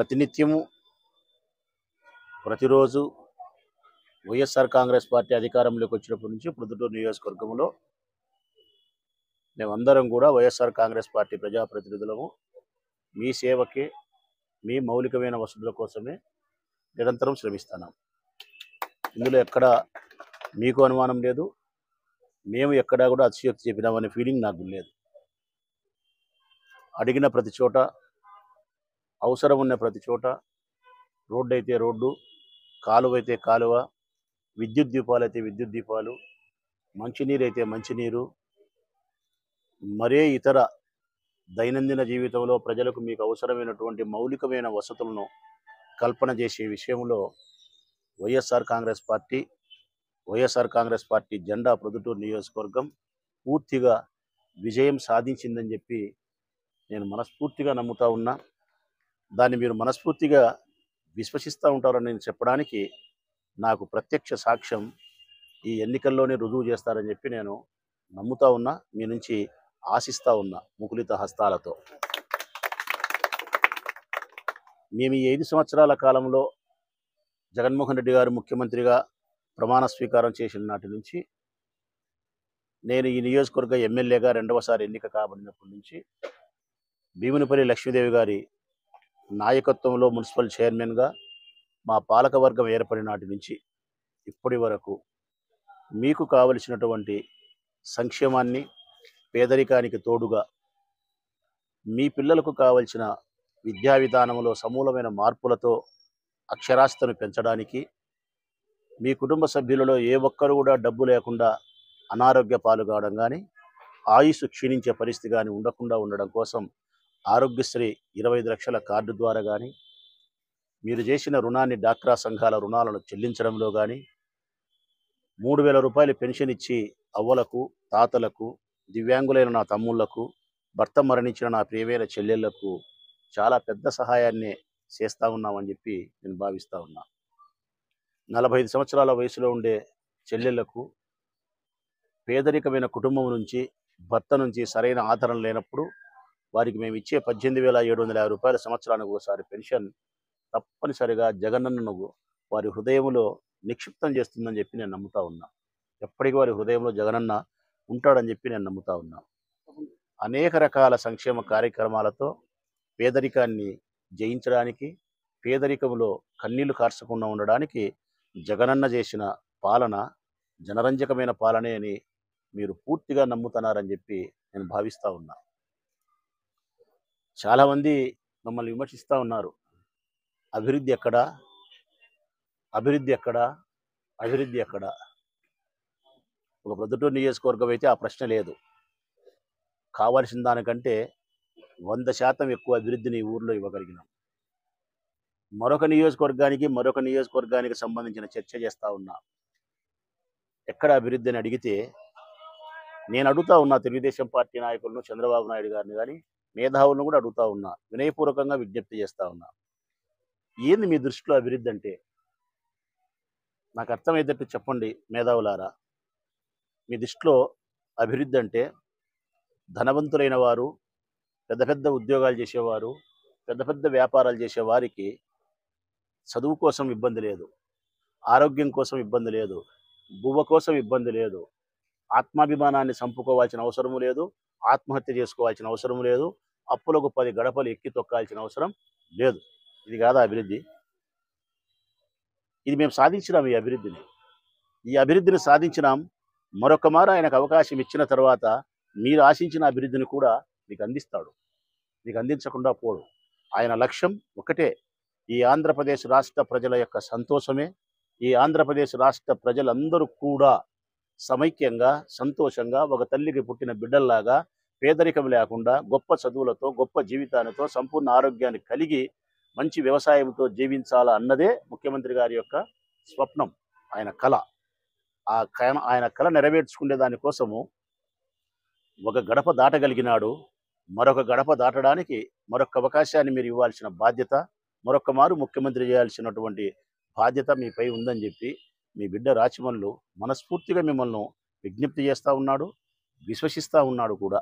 ప్రతినిత్యము ప్రతిరోజు వైఎస్ఆర్ కాంగ్రెస్ పార్టీ అధికారంలోకి వచ్చినప్పటి నుంచి ప్రొద్దుటూరు నియోజకవర్గంలో మేమందరం కూడా వైఎస్ఆర్ కాంగ్రెస్ పార్టీ ప్రజాప్రతినిధులము మీ సేవకే, మీ మౌలికమైన వసతుల కోసమే నిరంతరం శ్రమిస్తున్నాం. ఇందులో ఎక్కడ మీకు అనుమానం లేదు, మేము ఎక్కడా కూడా అతిశయోక్తి చెప్పినామనే ఫీలింగ్ నాకు లేదు. అడిగిన ప్రతి చోట, అవసరం ఉన్న ప్రతి చోట, రోడ్డు అయితే రోడ్డు, కాలువ అయితే కాలువ, విద్యుత్ దీపాలు అయితే విద్యుత్ దీపాలు, మంచినీరు అయితే మంచినీరు, మరే ఇతర దైనందిన జీవితంలో ప్రజలకు మీకు అవసరమైనటువంటి మౌలికమైన వసతులను కల్పన చేసే విషయంలో వైఎస్ఆర్ కాంగ్రెస్ పార్టీ జెండా ప్రొద్దుటూరు నియోజకవర్గం పూర్తిగా విజయం సాధించిందని చెప్పి నేను మనస్ఫూర్తిగా నమ్ముతా ఉన్నా. దాన్ని మీరు మనస్ఫూర్తిగా విశ్వసిస్తూ ఉంటారని నేను చెప్పడానికి నాకు ప్రత్యక్ష సాక్ష్యం ఈ ఎన్నికల్లోనే రుజువు చేస్తారని చెప్పి నేను నమ్ముతా ఉన్నా, మీ నుంచి ఆశిస్తూ ఉన్నా ముకులిత హస్తాలతో. మేము ఈ 5 సంవత్సరాల కాలంలో జగన్మోహన్ రెడ్డి గారు ముఖ్యమంత్రిగా ప్రమాణ స్వీకారం చేసిన నాటి నుంచి, నేను ఈ నియోజకవర్గ ఎమ్మెల్యేగా 2వసారి ఎన్నిక కాబడినప్పటి నుంచి, భీమునిపల్లి లక్ష్మీదేవి గారి నాయకత్వంలో మున్సిపల్ చైర్మన్గా మా పాలకవర్గం ఏర్పడిన నాటి నుంచి ఇప్పటి వరకు మీకు కావలసినటువంటి సంక్షేమాన్ని, పేదరికానికి తోడుగా మీ పిల్లలకు కావలసిన విద్యా విధానంలో సమూలమైన మార్పులతో అక్షరాస్యతను పెంచడానికి, మీ కుటుంబ సభ్యులలో ఏ ఒక్కరు కూడా డబ్బు లేకుండా అనారోగ్య పాలు కావడం కానీ, ఆయుస్సు క్షీణించే పరిస్థితి కానీ ఉండకుండా ఉండడం కోసం ఆరోగ్యశ్రీ 25 లక్షల కార్డు ద్వారా కానీ, మీరు చేసిన రుణాన్ని డాక్రా సంఘాల రుణాలను చెల్లించడంలో కానీ, 3000 రూపాయలు పెన్షన్ ఇచ్చి అవ్వలకు, తాతలకు, దివ్యాంగులైన నా తమ్ముళ్లకు, భర్త మరణించిన నా ప్రియమైన చెల్లెళ్లకు చాలా పెద్ద సహాయాన్ని చేస్తూ ఉన్నామని చెప్పి నేను భావిస్తూ ఉన్నా. 45 సంవత్సరాల వయసులో ఉండే చెల్లెళ్లకు, పేదరికమైన కుటుంబం నుంచి, భర్త నుంచి సరైన ఆదరణ లేనప్పుడు వారికి మేము ఇచ్చే 18,750 రూపాయల సంవత్సరానికి ఒకసారి పెన్షన్ తప్పనిసరిగా జగనన్నను వారి హృదయంలో నిక్షిప్తం చేస్తుందని చెప్పి నేను నమ్ముతా ఉన్నా. ఎప్పటికీ వారి హృదయంలో జగనన్న ఉంటాడని చెప్పి నేను నమ్ముతా ఉన్నా. అనేక రకాల సంక్షేమ కార్యక్రమాలతో పేదరికాన్ని జయించడానికి, పేదరికంలో కన్నీళ్లు కార్చకుండా ఉండడానికి జగనన్న చేసిన పాలన జనరంజకమైన పాలనే అని మీరు పూర్తిగా నమ్ముతున్నారని చెప్పి నేను భావిస్తూ ఉన్నా. చాలామంది మమ్మల్ని విమర్శిస్తూ ఉన్నారు, అభివృద్ధి ఎక్కడా, అభివృద్ధి ఎక్కడా, అభివృద్ధి ఎక్కడా. ఒక ప్రొద్దుటూరు నియోజకవర్గం అయితే ఆ ప్రశ్న లేదు. కావాల్సిన దానికంటే 100% ఎక్కువ అభివృద్ధిని ఈ ఊర్లో ఇవ్వగలిగినాం. మరొక నియోజకవర్గానికి సంబంధించిన చర్చ చేస్తూ ఉన్నా. ఎక్కడ అభివృద్ధి అని అడిగితే నేను అడుగుతా ఉన్నా తెలుగుదేశం పార్టీ నాయకులను, చంద్రబాబు నాయుడు గారిని కానీ, మేధావులను కూడా అడుగుతా ఉన్నా, వినయపూర్వకంగా విజ్ఞప్తి చేస్తూ ఉన్నా. ఏంది మీ దృష్టిలో అభివృద్ధి అంటే? నాకు అర్థమయ్యేటట్టు చెప్పండి మేధావులారా. మీ దృష్టిలో అభివృద్ధి అంటే ధనవంతులైన వారు, పెద్ద పెద్ద ఉద్యోగాలు చేసేవారు, పెద్ద పెద్ద వ్యాపారాలు చేసేవారికి చదువు కోసం ఇబ్బంది లేదు, ఆరోగ్యం కోసం ఇబ్బంది లేదు, బువ్వ కోసం ఇబ్బంది లేదు, ఆత్మాభిమానాన్ని చంపుకోవాల్సిన అవసరము లేదు, ఆత్మహత్య చేసుకోవాల్సిన అవసరం లేదు, అప్పులకు 10 గడపలు ఎక్కి తొక్కాల్సిన అవసరం లేదు. ఇది కాదా అభివృద్ధి? ఇది మేము సాధించినాం. ఈ అభివృద్ధిని సాధించినాం. మరొక మారు ఆయనకు అవకాశం ఇచ్చిన తర్వాత మీరు ఆశించిన అభివృద్ధిని కూడా మీకు అందిస్తాడు, మీకు అందించకుండా పోడు. ఆయన లక్ష్యం ఒకటే, ఈ ఆంధ్రప్రదేశ్ రాష్ట్ర ప్రజల యొక్క సంతోషమే. ఈ ఆంధ్రప్రదేశ్ రాష్ట్ర ప్రజలందరూ కూడా సమైక్యంగా, సంతోషంగా, ఒక తల్లికి పుట్టిన బిడ్డల్లాగా, పేదరికం లేకుండా, గొప్ప చదువులతో, గొప్ప జీవితాలతో, సంపూర్ణ ఆరోగ్యాన్ని కలిగి, మంచి వ్యవసాయంతో జీవించాలా అన్నదే ముఖ్యమంత్రి గారి యొక్క స్వప్నం, ఆయన కళ. ఆయన కళ నెరవేర్చుకునే దానికోసము ఒక గడప దాటగలిగినాడు. మరొక గడప దాటడానికి మరొక అవకాశాన్ని మీరు ఇవ్వాల్సిన బాధ్యత, మరొక మారు ముఖ్యమంత్రి చేయాల్సినటువంటి బాధ్యత మీపై ఉందని చెప్పి మీ బిడ్డ రాచమల్లు మనస్ఫూర్తిగా మిమ్మల్ని విజ్ఞప్తి చేస్తూ ఉన్నాడు, విశ్వసిస్తూ ఉన్నాడు కూడా.